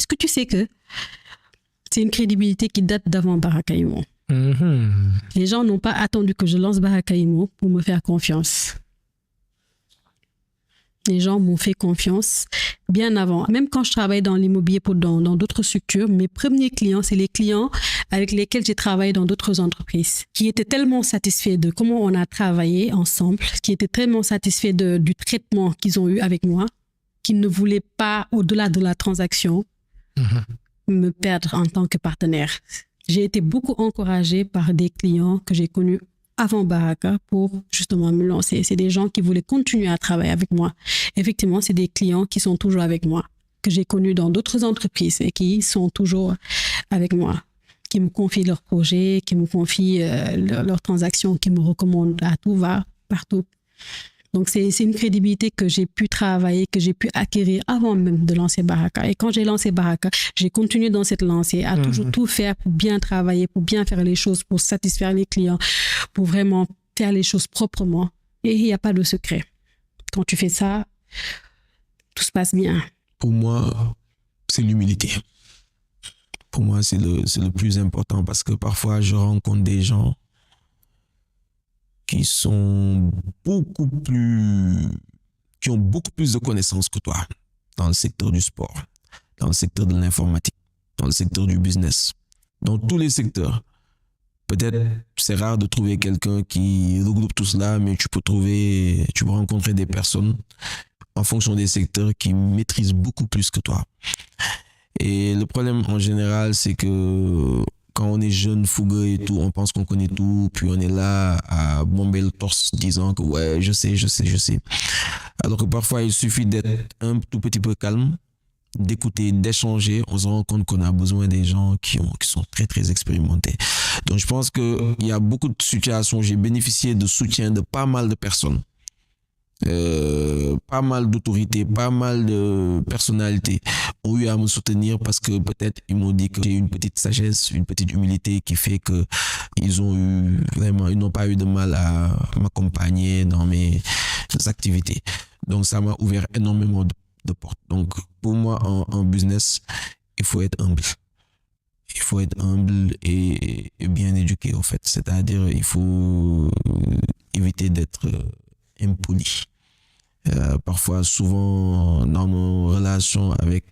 Est-ce que tu sais que c'est une crédibilité qui date d'avant Baraka Imo? Les gens n'ont pas attendu que je lance Baraka Imo pour me faire confiance. Les gens m'ont fait confiance bien avant. Même quand je travaillais dans l'immobilier dans d'autres structures, mes premiers clients, c'est les clients avec lesquels j'ai travaillé dans d'autres entreprises, qui étaient tellement satisfaits de comment on a travaillé ensemble, qui étaient tellement satisfaits du traitement qu'ils ont eu avec moi, qu'ils ne voulaient pas, au-delà de la transaction, me perdre en tant que partenaire. J'ai été beaucoup encouragée par des clients que j'ai connus avant Baraka pour justement me lancer. C'est des gens qui voulaient continuer à travailler avec moi. Effectivement, c'est des clients qui sont toujours avec moi, que j'ai connus dans d'autres entreprises et qui sont toujours avec moi, qui me confient leurs projets, qui me confient leurs transactions, qui me recommandent à tout va, partout. Donc, c'est une crédibilité que j'ai pu travailler, que j'ai pu acquérir avant même de lancer Baraka. Et quand j'ai lancé Baraka, j'ai continué dans cette lancée à toujours tout faire pour bien travailler, pour bien faire les choses, pour satisfaire les clients, pour vraiment faire les choses proprement. Et il n'y a pas de secret. Quand tu fais ça, tout se passe bien. Pour moi, c'est l'humilité. Pour moi, c'est le plus important parce que parfois, je rencontre des gens qui ont beaucoup plus de connaissances que toi dans le secteur du sport, dans le secteur de l'informatique, dans le secteur du business, dans tous les secteurs. Peut-être c'est rare de trouver quelqu'un qui regroupe tout cela, mais tu peux rencontrer des personnes en fonction des secteurs qui maîtrisent beaucoup plus que toi. Et le problème en général, c'est que quand on est jeune, fougueux et tout, on pense qu'on connaît tout, puis on est là à bomber le torse disant que ouais, je sais. Alors que parfois, il suffit d'être un tout petit peu calme, d'écouter, d'échanger. On se rend compte qu'on a besoin des gens qui sont très, très expérimentés. Donc, je pense qu'il y a beaucoup de situations où j'ai bénéficié de soutien de pas mal de personnes. Pas mal d'autorités, pas mal de personnalités ont eu à me soutenir parce que peut-être ils m'ont dit que j'ai une petite sagesse, une petite humilité qui fait que ils n'ont pas eu de mal à m'accompagner dans mes activités. Donc ça m'a ouvert énormément de portes. Donc pour moi en business, il faut être humble. Il faut être humble et bien éduqué en fait. C'est-à-dire il faut éviter d'être impoli. Parfois, souvent, dans nos relations avec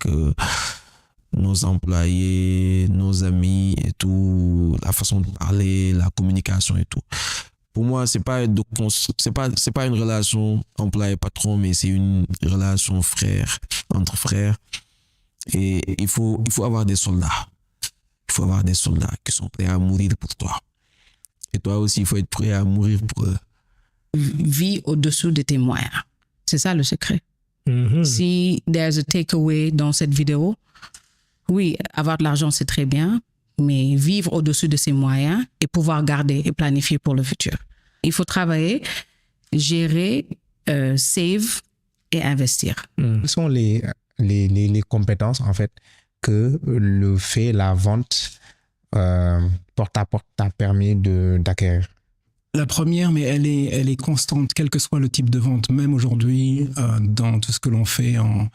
nos employés, nos amis et tout, la façon de parler, la communication et tout. Pour moi, c'est pas une relation employé-patron, mais c'est une relation entre frères. Et il faut avoir des soldats. Il faut avoir des soldats qui sont prêts à mourir pour toi. Et toi aussi, il faut être prêt à mourir pour eux. Vis au-dessous de tes moyens. C'est ça le secret. Si there's a takeaway dans cette vidéo, oui, avoir de l'argent, c'est très bien, mais vivre au-dessus de ses moyens et pouvoir garder et planifier pour le futur. Il faut travailler, gérer, save et investir. Quelles sont les compétences, en fait, que la vente porte à porte t'a permis d'acquérir? La première, mais elle est constante, quel que soit le type de vente, même aujourd'hui, dans tout ce que l'on fait en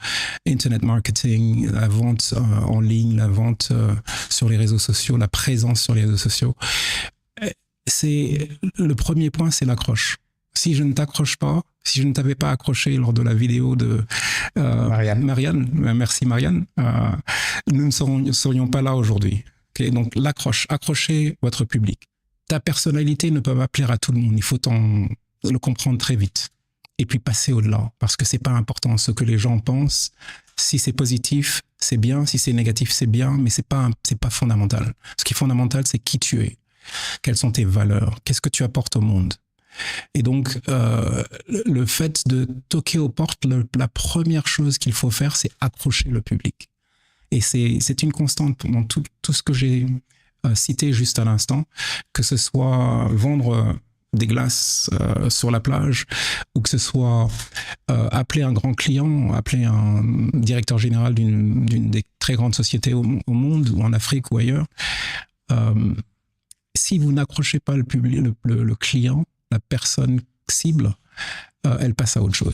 internet marketing, la vente en ligne, la vente sur les réseaux sociaux, la présence sur les réseaux sociaux. Le premier point, c'est l'accroche. Si je ne t'accroche pas, si je ne t'avais pas accroché lors de la vidéo de Marianne, merci Marianne, nous ne serions pas là aujourd'hui. Okay, donc l'accroche, accrochez votre public. Ta personnalité ne peut pas plaire à tout le monde. Il faut le comprendre très vite. Et puis passer au-delà. Parce que c'est pas important ce que les gens pensent. Si c'est positif, c'est bien. Si c'est négatif, c'est bien. Mais c'est pas fondamental. Ce qui est fondamental, c'est qui tu es. Quelles sont tes valeurs? Qu'est-ce que tu apportes au monde? Et donc, le fait de toquer aux portes, la première chose qu'il faut faire, c'est accrocher le public. Et c'est une constante dans tout ce que j'ai cité juste à l'instant, que ce soit vendre des glaces sur la plage ou que ce soit appeler un grand client, appeler un directeur général d'une des très grandes sociétés au monde ou en Afrique ou ailleurs. Si vous n'accrochez pas le public, le client, la personne cible, elle passe à autre chose.